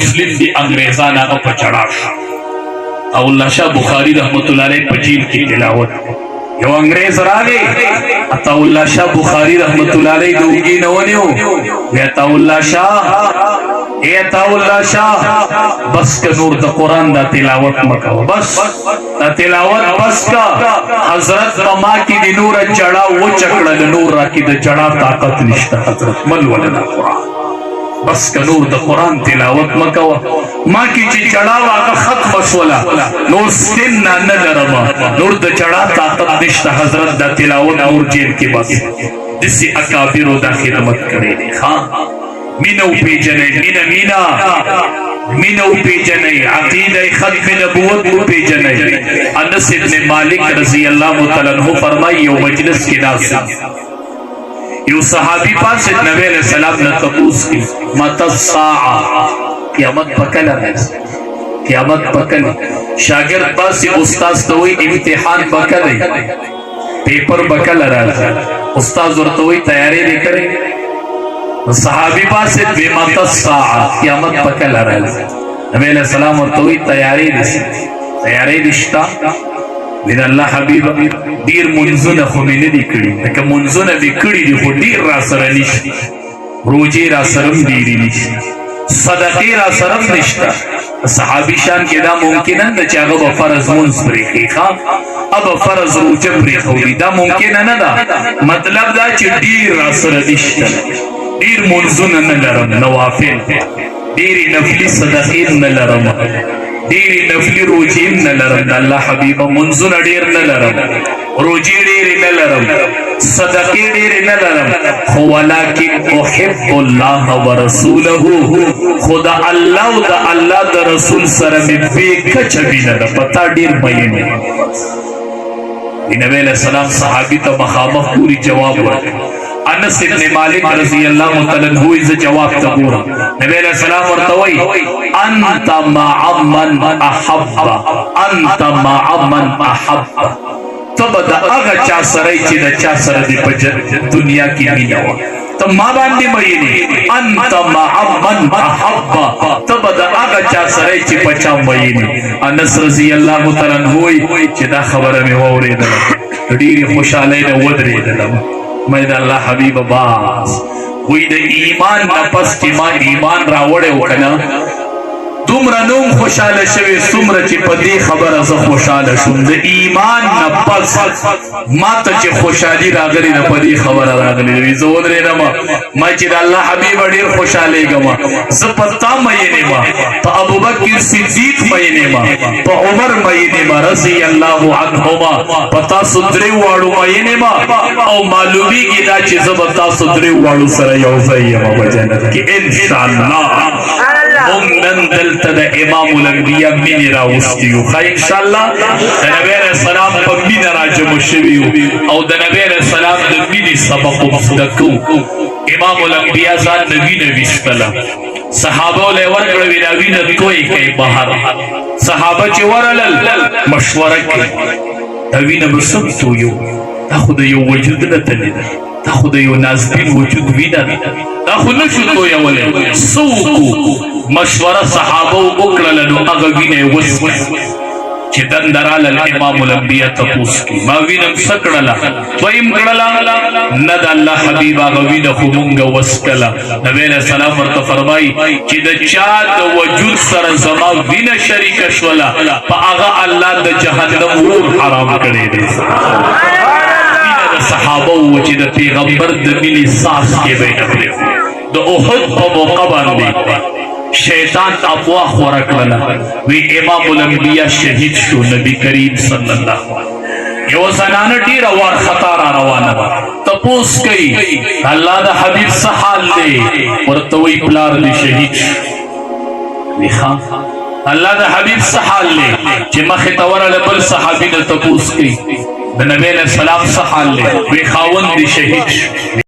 मुस्लिम दी अंग्रेजाना को चढ़ा अताउल्ला शाह बुखारी रहमतुल्लाह अलैह पजील की तिलावत यो अंग्रेज रागे अताउल्ला शाह बुखारी रहमतुल्लाह अलैह दूगी नवनियो ये अताउल्ला शाह बस का नूर द कुरान दा तिलावत मका बस दा तिलावत बस का हजरत ममा की दी नूर चढ़ा वो चकड़ा नूर राकी द चढ़ा ताकत निश्ता हजरत मल वलना कुरान बस का नूर द कुरान तिलावत मकवा माँ की ची चढ़ावा का खत मसवला नूर सिन ना नजरमा नूर द चढ़ा ताकत निश्ता हजरत दा तिलावत नूर जेल के बस जिससे अकाबिरो दा खिदमत करे हाँ मीना पेजने मीना पेजने अकीदा खत्म नबूवत को पेजने अनस इब्न मालिक रजी अल्लाह तआला अन्हु फरमाई यो मजलिस के नास यो सहाबी पास नबी अलैहि सलाम ने तपूस की मत साआ क़यामत पकल है क़यामत पकल शागिर्द पास उस्ताद तो इम्तिहान पकल है पेपर पकल रहा उस्ताद और तो तैयारी लेकर सहाबी पास बेमत साआ क़यामत पकल रहा नबी अलैहि सलाम और तो तैयारी रिश्ता मेरा अल्लाह हबीब दीर मुंजुन खुमिने दिकड़ी तक मुंजुन दिकड़ी दी हो दीर रा सरनिश रोजे रा सरम दीरी निश सदक़े रा सरम निश्ता सहाबी शान के दा मुमकिन न चागो फर्ज मुंज ब्रेकी खा अब फर्ज रोजे ब्रेखोली दा मुमकिन न दा मतलब दा च दीर रा सरनिश दीर मुंजुन न लरम नवाफिल दीर नफली सदक़े न लरम दीरी नफली रोजी न लरम अल्लाह हबीब मुंजुन अडीर न लरम रोजी डीर न लरम सदक़े डीर न लरम वलाकिन उहिब्बुल्लाह व रसूलहु खुदा अल्लाह द रसूल सर में बेकच भी न पता डीर मयने नबी अलैहि सलाम सहाबी तो मखामख पूरी जवाब हुआ अनस इब्न मालिक रज़ी अल्लाह तआला अन्हु इस जवाब तबूरा नबी अलैहि सलाम और तवई अंत मअमन अहब्बा अंत मअमन अहब्बा तब द अग चा सरई ची द चा सर दी पज दुनिया की मीनवा तो मां बांदी मयनी अंत मअमन अहब्बा तब द अग चा सरई ची पचा मयनी अनस रज़ी अल्लाह तआला अन्हु ची दा खबर में वरे द डीरी खुशाले ने वदरे द मैंने अल्लाह हबीब बास हुई दे ईमान नफस की मां ईमान रावड़े उकना तुम रनूम खुशाल शवे सुमर ची पदी खबर अस खुशाल शुम दे ईमान नफस मात ची खुशाली रागली न पदी खबर रागली जोद रे नमा मैं ची अल्लाह हबीब अडीर खुशाले गमा ज़पता मयने मा तो अबू बकर सिद्दीक मयने मा तो उमर मयने मा रज़ी अल्लाह अन्हुमा पता सुधरे वाड़ू मयने मा और मालूमी की दा चीज बता सुधरे वाड़ू सर यौज़य मा बजन कि इंशाअल्लाह मुमनन दलतद इमामुल अंबिया मिनी राउस्तियो खा इंशाअल्लाह नबी अलैहि सलाम पम्मी राज मुशवियो और नबी अलैहि सलाम नबी सबक मुस्तकू इमामुल अंबिया जान नबी सलाम सहाबा ले वर विलावी न कोई के बाहर सहाबा चे वरल मशवरा के नबी न बसम तो यो تاخذ يو وجود نتني تاخذ يو نازبين وجود بينا تاخذ نشو تو يا ولد سوقو مشوره صحابه وكل لنو اغبينه وس چدن درال الامام الانبياء تپوس کی ما وینم سکڑلا ویم کڑلا ند اللہ حبیب اغوین خمونگ وسکلا نبی علیہ السلام ورته فرمای چې د چا د وجود سره زما وین شریک شولا فاغا الله د جهنم ور حرام کړی دی صحابه و چې د پیغمبر د ملي ساس کې بیٹھے د احد په موقع باندې شیطان افواہ ورکړه وی امام الانبیاء شهید شو نبی کریم صلی الله علیه یو زنانه ډیره وار خطر روانه تپوس کوي الله د حبیب صحال دی ورته وی پلار دی شهید ویخا الله د حبیب صحال دی چې مخه تورل بل صحابي د تپوس کوي د نبی علیہ السلام صحال لے وی خاون دی شہید